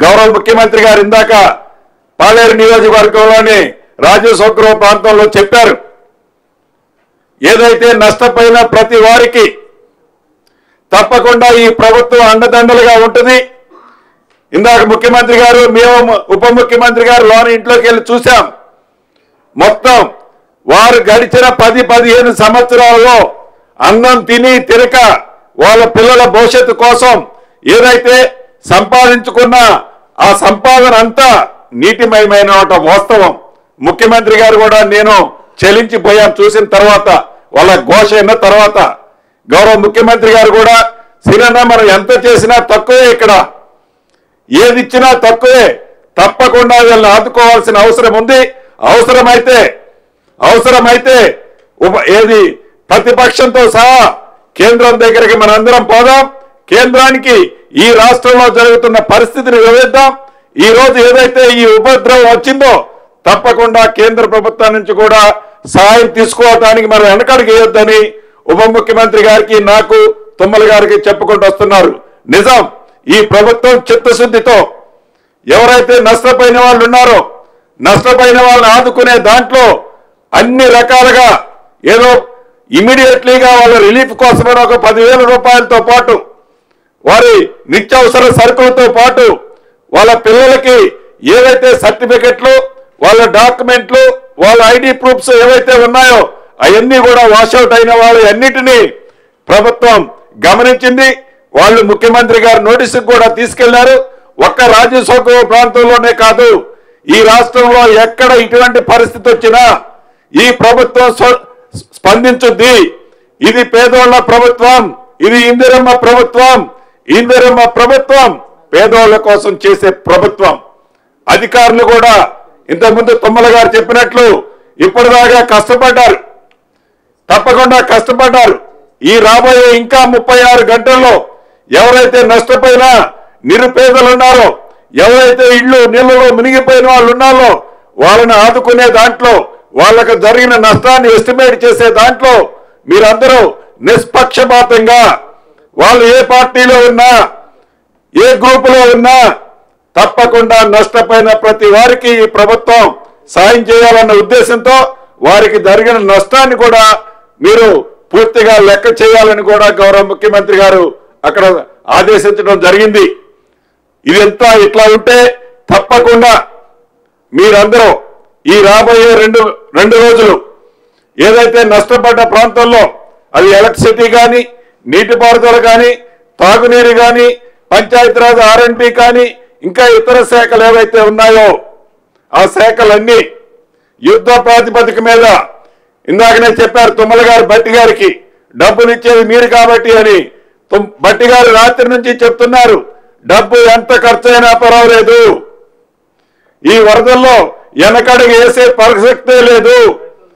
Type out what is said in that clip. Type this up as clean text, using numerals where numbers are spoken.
గౌరవ ముఖ్యమంత్రి గారు ఇందాక పాలేరు నియోజకవర్గంలోని రాజశేఖర ప్రాంతంలో చెప్పారు. ఏదైతే నష్టపోయిన ప్రతి వారికి తప్పకుండా ఈ ప్రభుత్వం అండదండలుగా ఉంటుంది. ఇందాక ముఖ్యమంత్రి గారు మేము ఉప ముఖ్యమంత్రి గారు లోని ఇంట్లోకి వెళ్ళి చూసాం. మొత్తం వారు గడిచిన 10-15 సంవత్సరాలలో అన్నం తిని తిరక వాళ్ళ పిల్లల భవిష్యత్తు కోసం ఏదైతే సంపాదించుకున్న ఆ సంపాదన అంతా నీటిమయమైన వాస్తవం. ముఖ్యమంత్రి గారు కూడా నేను చెలించిపోయాను చూసిన తర్వాత, వాళ్ళ ఘోష అయిన తర్వాత. గౌరవ ముఖ్యమంత్రి గారు కూడా సిరన్న మనం ఎంత చేసినా తక్కువే, ఇక్కడ ఏది ఇచ్చినా తక్కువే, తప్పకుండా వీళ్ళని ఆదుకోవాల్సిన అవసరం ఉంది. అవసరమైతే ఏది ప్రతిపక్షంతో సహా కేంద్రం దగ్గరికి మనందరం పోదాం. కేంద్రానికి ఈ రాష్ట్రంలో జరుగుతున్న పరిస్థితిని వివరిద్దాం. ఈ రోజు ఏదైతే ఈ ఉపద్రవం వచ్చిందో తప్పకుండా కేంద్ర ప్రభుత్వం నుంచి కూడా సహాయం తీసుకోవడానికి మనం వెనకడుగు వేయొద్దని ఉప ముఖ్యమంత్రి గారికి, నాకు, తుమ్మల గారికి చెప్పుకుంటూ వస్తున్నారు. నిజం, ఈ ప్రభుత్వం చిత్తశుద్ధితో ఎవరైతే నష్టపోయిన వాళ్ళు ఉన్నారో నష్టపోయిన వాళ్ళని ఆదుకునే దాంట్లో అన్ని రకాలుగా ఏదో ఇమీడియట్లీగా వాళ్ళ రిలీఫ్ కోసమని ఒక 10,000 రూపాయలతో పాటు వారి నిత్యావసర సరుకులతో పాటు వాళ్ళ పిల్లలకి ఏవైతే సర్టిఫికెట్లు, వాళ్ళ డాక్యుమెంట్లు, వాళ్ళ ఐడి ప్రూఫ్స్ ఏవైతే ఉన్నాయో అవన్నీ కూడా వాషౌట్ అయిన వాళ్ళు అన్నిటినీ ప్రభుత్వం గమనించింది. వాళ్ళు ముఖ్యమంత్రి గారు నోటీసుకు కూడా తీసుకెళ్లారు. ఒక్క రాజశేఖర ప్రాంతంలోనే కాదు, ఈ రాష్ట్రంలో ఎక్కడ ఇటువంటి పరిస్థితి వచ్చినా ఈ ప్రభుత్వం స్పందించుద్ది. ఇది పేదోళ్ల ప్రభుత్వం, ఇది ఇందిరమ్మ ప్రభుత్వం, పేదోళ్ల కోసం చేసే ప్రభుత్వం. అధికారులు కూడా ఇంతకుముందు తుమ్మల గారు చెప్పినట్లు ఇప్పటిదాకా కష్టపడ్డారు, తప్పకుండా కష్టపడ్డారు. ఈ రాబోయే ఇంకా 36 గంటల్లో ఎవరైతే నష్టపోయినా నిరుపేదలు ఉన్నారో, ఎవరైతే ఇళ్ళు నీళ్ళలో మునిగిపోయిన వాళ్ళు ఉన్నారో వాళ్ళని ఆదుకునే దాంట్లో, వాళ్ళకు జరిగిన నష్టాన్ని ఎస్టిమేట్ చేసే దాంట్లో మీరందరూ నిష్పక్షపాతంగా వాళ్ళు ఏ పార్టీలో ఉన్నా, ఏ గ్రూపులో ఉన్నా తప్పకుండా నష్టపోయిన ప్రతి వారికి ఈ ప్రభుత్వం సాయం చేయాలన్న ఉద్దేశంతో వారికి జరిగిన నష్టాన్ని కూడా మీరు పూర్తిగా లెక్క చేయాలని కూడా గౌరవ ముఖ్యమంత్రి గారు అక్కడ ఆదేశించడం జరిగింది. ఇదంతా ఇట్లా ఉంటే తప్పకుండా మీరందరూ ఈ రాబోయే రెండు రోజులు ఏదైతే నష్టపడ్డ ప్రాంతంలో అది ఎలక్ట్రిసిటీ కానీ, నీటిపారుదల కానీ, తాగునీరు కానీ, పంచాయతీరాజ్ R&B కానీ, ఇంకా ఇతర శాఖలు ఏవైతే ఉన్నాయో ఆ శాఖలన్నీ యుద్ధ ప్రాతిపదిక మీద, ఇందాకనే చెప్పారు తుమ్మల గారు బట్టి గారికి డబ్బులు ఇచ్చేది మీరు కాబట్టి అని. బట్టి గారు రాత్రి నుంచి చెప్తున్నారు, డబ్బు ఎంత ఖర్చైనా పర్వాలేదు, ఈ వరదల్లో వెనకడుగు వేసే పరిశక్తే లేదు.